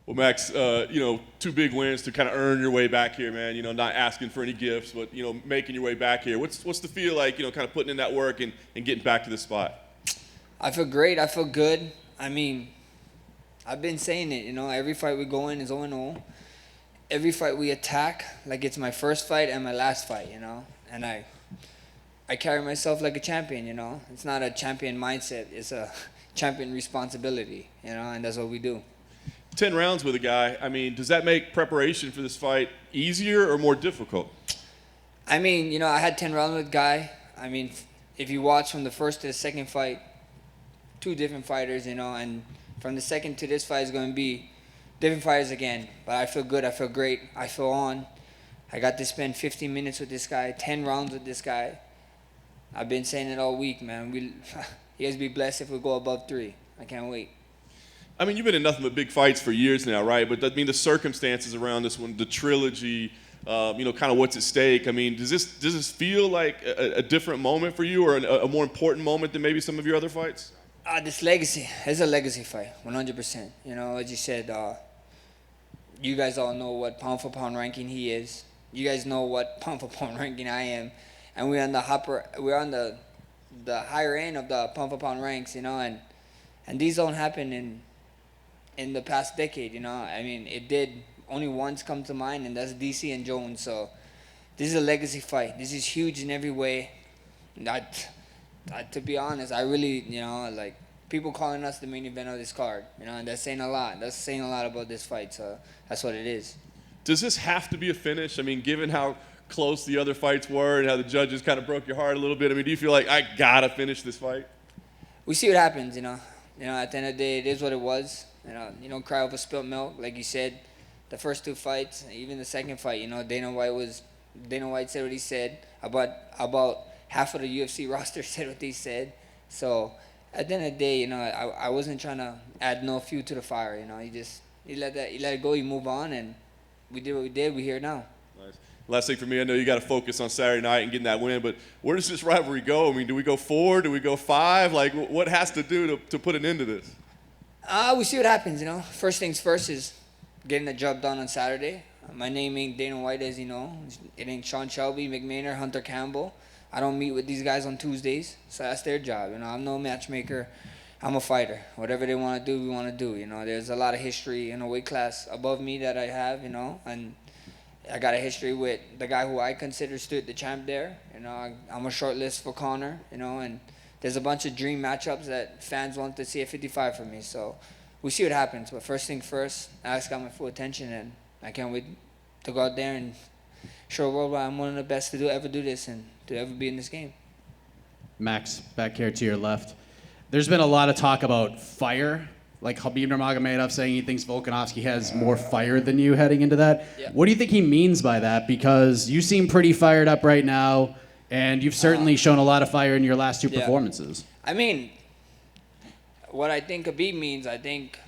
Well, Max, two big wins to kind of earn your way back here, man. Not asking for any gifts, but making your way back here. What's the feel like? Kind of putting in that work and getting back to the spot. I feel great. I feel good. I mean, I've been saying it. Every fight we go in is 0-0. Every fight we attack like it's my first fight and my last fight. And I carry myself like a champion. It's not a champion mindset. It's a champion responsibility. And that's what we do. 10 rounds with a guy. I mean, does that make preparation for this fight easier or more difficult? I mean, I had 10 rounds with a guy. I mean, if you watch from the first to the second fight, two different fighters, and from the second to this fight is going to be different fighters again. But I feel good. I feel great. I feel on. I got to spend 15 minutes with this guy, 10 rounds with this guy. I've been saying it all week, man. You guys be blessed if we go above 3. I can't wait. I mean, you've been in nothing but big fights for years now, right? But the circumstances around this one, the trilogy, kind of what's at stake. I mean, does this feel like a different moment for you, or a more important moment than maybe some of your other fights? This legacy is a legacy fight, 100%. As you said, you guys all know what pound for pound ranking he is. You guys know what pound for pound ranking I am, and we're on the higher end of the pound for pound ranks, and these don't happen in the past decade, I mean, it did only once come to mind, and that's DC and Jones. So this is a legacy fight. This is huge in every way. To be honest, I really, like people calling us the main event of this card, and that's saying a lot. That's saying a lot about this fight. So that's what it is. Does this have to be a finish? I mean, given how close the other fights were and how the judges kind of broke your heart a little bit, I mean, do you feel like I gotta finish this fight? We see what happens, at the end of the day, it is what it was. You don't cry over spilt milk, like you said. The first 2 fights, even the second fight, Dana White said what he said. About half of the UFC roster said what they said. So at the end of the day, I wasn't trying to add no fuel to the fire. You let it go, you move on, and we did what we did. We're here now. Nice. Last thing for me, I know you got to focus on Saturday night and getting that win, but where does this rivalry go? I mean, do we go 4? Do we go 5? Like, what has to do to put an end to this? We see what happens, First things first is getting the job done on Saturday. My name ain't Dana White, as you know. It ain't Sean Shelby, McMahon, Hunter Campbell. I don't meet with these guys on Tuesdays, so that's their job. I'm no matchmaker. I'm a fighter. Whatever they want to do, we want to do. There's a lot of history in a weight class above me that I have, and I got a history with the guy who I consider stood the champ there. I'm a short list for Conor, and there's a bunch of dream matchups that fans want to see at 55 for me. So we see what happens. But first thing first, Alex got my full attention, and I can't wait to go out there and show the world why I'm one of the best to ever do this and to ever be in this game. Max, back here to your left. There's been a lot of talk about fire, like Khabib Nurmagomedov saying he thinks Volkanovski has more fire than you heading into that. Yeah. What do you think he means by that? Because you seem pretty fired up right now, and you've certainly shown a lot of fire in your last 2 performances. I mean, what I think Khabib means, I think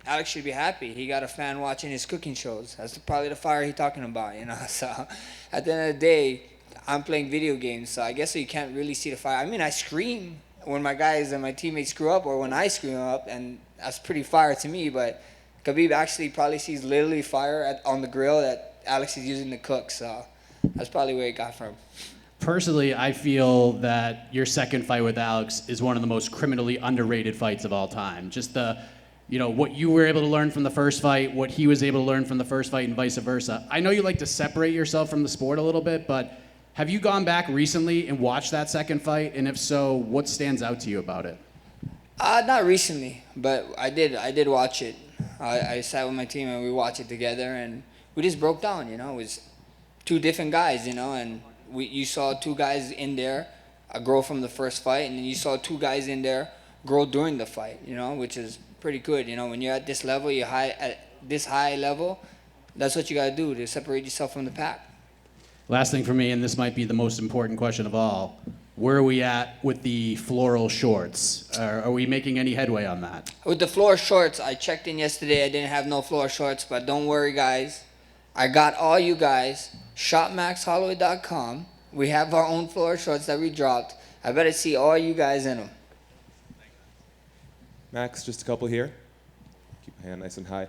Alex should be happy. He got a fan watching his cooking shows. That's probably the fire he's talking about, So at the end of the day, I'm playing video games, so I guess you can't really see the fire. I mean, I scream when my guys and my teammates screw up or when I screw up, and that's pretty fire to me. But Khabib actually probably sees literally fire on the grill that Alex is using to cook, so that's probably where it got from. Personally, I feel that your second fight with Alex is one of the most criminally underrated fights of all time. Just what you were able to learn from the first fight, what he was able to learn from the first fight, and vice versa. I know you like to separate yourself from the sport a little bit, but have you gone back recently and watched that second fight? And if so, what stands out to you about it? Not recently, but I did watch it. I sat with my team and we watched it together, and we just broke down. It was 2 different guys, and you saw 2 guys in there grow from the first fight, and then you saw 2 guys in there grow during the fight, which is pretty good. When you're at this level, at this high level, that's what you got to do to separate yourself from the pack. Last thing for me, and this might be the most important question of all, where are we at with the floral shorts? Are we making any headway on that? With the floor shorts, I checked in yesterday. I didn't have no floor shorts, but don't worry, guys. I got all you guys. ShopMaxHolloway.com. We have our own floor shorts that we dropped. I better see all you guys in them. Max, just a couple here. Keep my hand nice and high.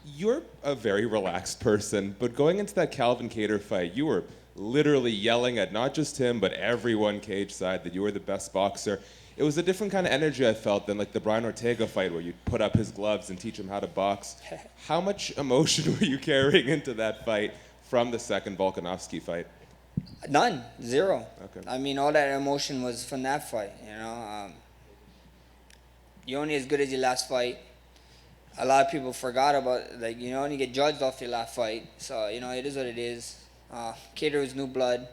You're a very relaxed person, but going into that Calvin Kattar fight, you were literally yelling at not just him, but everyone cage side that you were the best boxer. It was a different kind of energy I felt than like the Brian Ortega fight where you put up his gloves and teach him how to box. How much emotion were you carrying into that fight from the second Volkanovski fight? None, zero. Okay. I mean, all that emotion was from that fight. You're only as good as your last fight. A lot of people forgot about, like, you only get judged off your last fight. So, it is what it is. Kattar was new blood.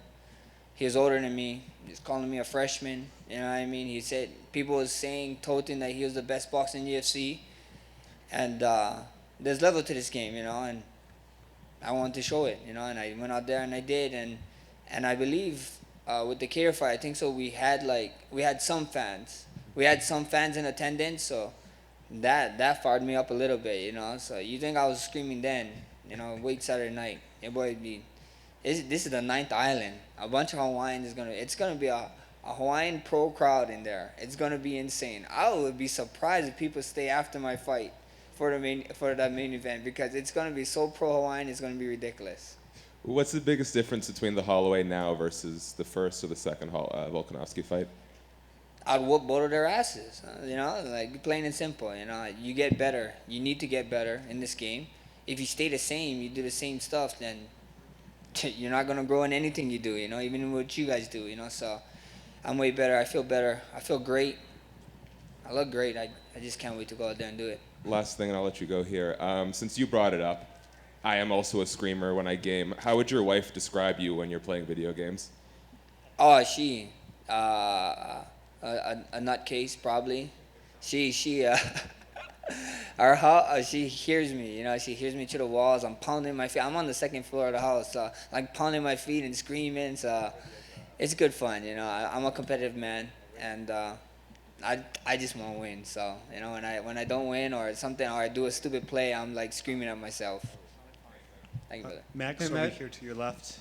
He was older than me. He was calling me a freshman. You know what I mean? He said, people was saying, toting that he was the best boxer in UFC. And there's level to this game, and I wanted to show it, and I went out there and I did. And I believe with the Kattar fight, I think so we had some fans. We had some fans in attendance, so that fired me up a little bit, So you think I was screaming then, wait Saturday night. Your boy this is the 9th island. A bunch of Hawaiians it's gonna be a Hawaiian pro crowd in there. It's gonna be insane. I would be surprised if people stay after my fight for that main event, because it's gonna be so pro Hawaiian. It's gonna be ridiculous. What's the biggest difference between the Holloway now versus the first or the second Volkanovski fight? I'd whoop both of their asses, like plain and simple. You get better. You need to get better in this game. If you stay the same, you do the same stuff, then you're not gonna grow in anything you do. Even in what you guys do. So I'm way better. I feel better. I feel great. I look great. I just can't wait to go out there and do it. Last thing, and I'll let you go here. Since you brought it up, I am also a screamer when I game. How would your wife describe you when you're playing video games? Oh, she a nutcase probably. She she hears me. She hears me to the walls. I'm pounding my feet. I'm on the second floor of the house, so like pounding my feet and screaming. So it's good fun. I'm a competitive man, and I just want to win. So when I don't win or something, or I do a stupid play, I'm like screaming at myself. Thank you, brother. Max, Hey, over Max. here to your left.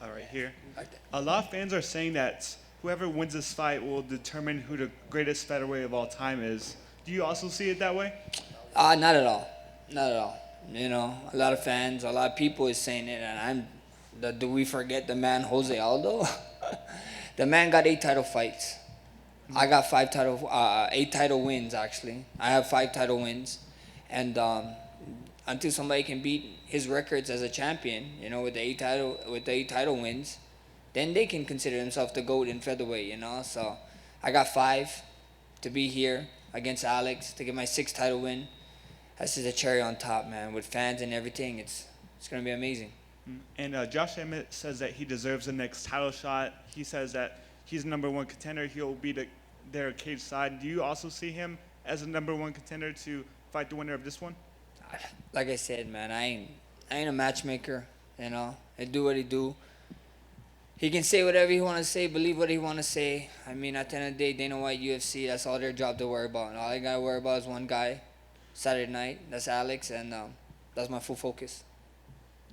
Right here. Right there. A lot of fans are saying that whoever wins this fight will determine who the greatest featherweight of all time is. Do you also see it that way? Not at all. Not at all. A lot of fans, a lot of people is saying it, and do we forget the man Jose Aldo? The man got 8 title fights. I got 8 title wins actually. I have 5 title wins, and until somebody can beat his records as a champion, with the 8 title wins, then they can consider themselves the GOAT in featherweight, So I got 5 to be here against Alex to get my 6th title win. That's just a cherry on top, man. With fans and everything, it's gonna be amazing. And Josh Emmett says that he deserves the next title shot. He says that he's the #1 contender. He'll be their cage side. Do you also see him as a #1 contender to fight the winner of this one? Like I said, man, I ain't a matchmaker. I do what he do. He can say whatever he want to say, believe what he want to say. I mean, at the end of the day, Dana White, UFC, that's all their job to worry about. And all I got to worry about is one guy, Saturday night. That's Alex, and that's my full focus.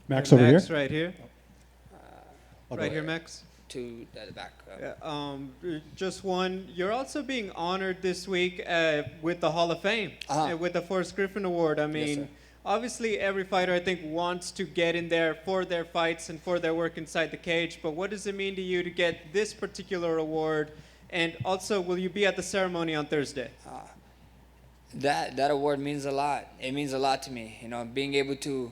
Max Hey, over Max, here. right here. I'll Right go. here, Max. To the back. Yeah, just one. You're also being honored this week with the Hall of Fame, with the Forrest Griffin Award. I mean, sir. obviously every fighter I think wants to get in there for their fights and for their work inside the cage. But what does it mean to you to get this particular award? And also, will you be at the ceremony on Thursday? That award means a lot. It means a lot to me. Being able to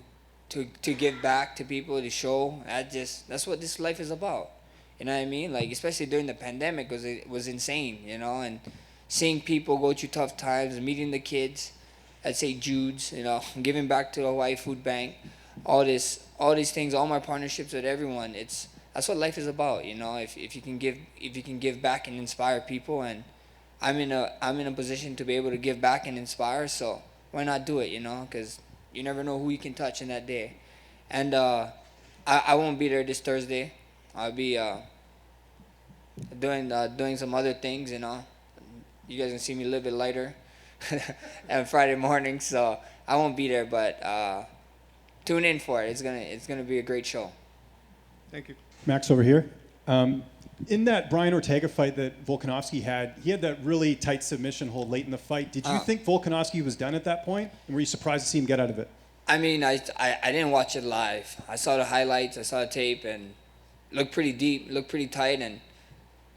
give back to people, to show. That's what this life is about. You know what I mean? Like, especially during the pandemic, because it was insane, and seeing people go through tough times, meeting the kids at St. Jude's, giving back to the Hawaii Food Bank, all these things, all my partnerships with everyone. That's what life is about, If you can give back and inspire people, and I'm in a position to be able to give back and inspire, so why not do it, Because you never know who you can touch in that day, and I won't be there this Thursday. I'll be doing some other things, You guys can see me a little bit lighter on Friday morning, so I won't be there. But tune in for it. It's gonna be a great show. Thank you. Max over here. In that Brian Ortega fight that Volkanovski had, he had that really tight submission hold late in the fight. Did you think Volkanovski was done at that point? And were you surprised to see him get out of it? I mean, I didn't watch it live. I saw the highlights, I saw the tape, and looked pretty deep, looked pretty tight, and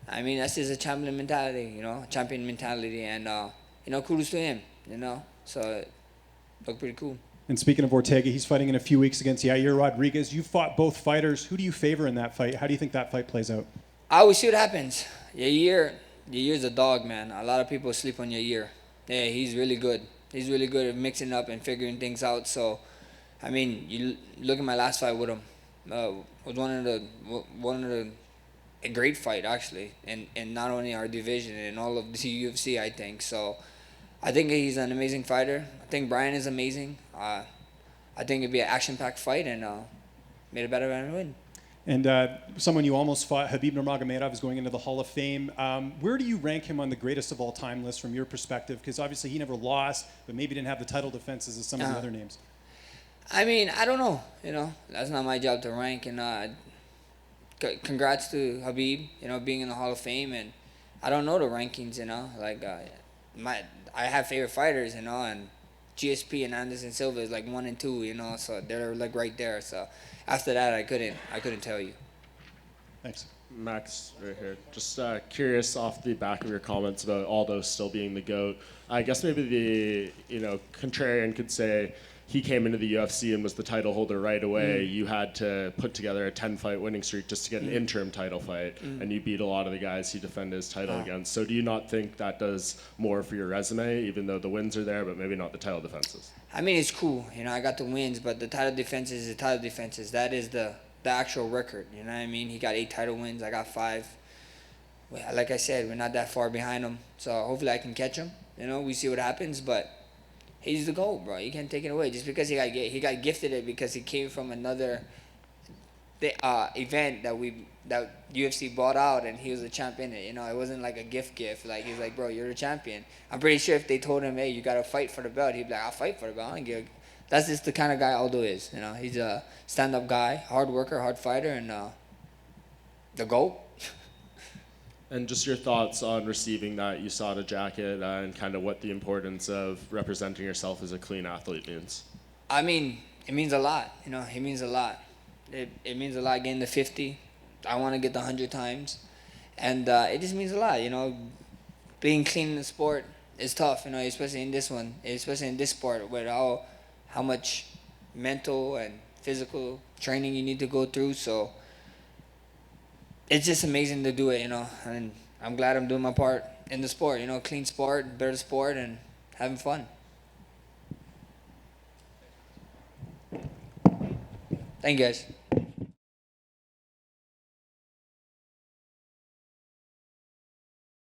I mean, that's just a champion mentality, you know, champion mentality, and you know, kudos to him, you know. So it looked pretty cool. And speaking of Ortega, he's fighting in a few weeks against Yair Rodriguez. You fought both fighters. Who do you favor in that fight? How do you think that fight plays out? I always see what happens. Yair's a dog, man. A lot of people sleep on Yair. Yeah, he's really good. He's really good at mixing up and figuring things out. So, I mean, you look at my last fight with him. Was one of the a great fight actually, and not only our division and all of the UFC, I think. So, I think he's an amazing fighter. I think Brian is amazing. I think it'd be an action-packed fight, and made a better man win. And someone you almost fought, Khabib Nurmagomedov, is going into the Hall of Fame. Where do you rank him on the greatest of all time list from your perspective? Because obviously he never lost, but maybe didn't have the title defenses as some of the other names. I mean, I don't know. You know, that's not my job to rank. And congrats to Khabib, you know, being in the Hall of Fame. And I don't know the rankings, you know. Like I have favorite fighters, you know, and GSP and Anderson Silva is like 1 and 2, you know, so they're like right there. So after that, I couldn't tell you. Thanks. Max, right here. Just curious off the back of your comments about Aldo still being the GOAT. I guess maybe the contrarian could say he came into the UFC and was the title holder right away. You had to put together a 10-fight winning streak just to get an interim title fight, and you beat a lot of the guys he defended his title against. So do you not think that does more for your resume, even though the wins are there, but maybe not the title defenses? I mean, it's cool. You know, I got the wins, but the title defenses is the title defenses. That is the actual record. You know what I mean? He got 8 title wins. I got 5. Well, like I said, we're not that far behind him. So hopefully I can catch him. You know, we see what happens, but he's the GOAT, bro. You can't take it away. Just because he got gifted it because he came from another event that UFC bought out and he was a champion. You know, it wasn't like a gift. Like, he's like, bro, you're the champion. I'm pretty sure if they told him, hey, you got to fight for the belt, he'd be like, I'll fight for the belt. I don't give a... That's just the kind of guy Aldo is. You know, he's a stand-up guy, hard worker, hard fighter, and the GOAT. And just your thoughts on receiving that USADA jacket and kind of what the importance of representing yourself as a clean athlete means. I mean, it means a lot. You know, it means a lot. It means a lot getting the 50. I want to get the 100 times. And it just means a lot, you know. Being clean in the sport is tough, you know, especially in this one, especially in this sport with how much mental and physical training you need to go through. So it's just amazing to do it, you know, and I'm glad I'm doing my part in the sport, you know, clean sport, better sport, and having fun. Thank you, guys.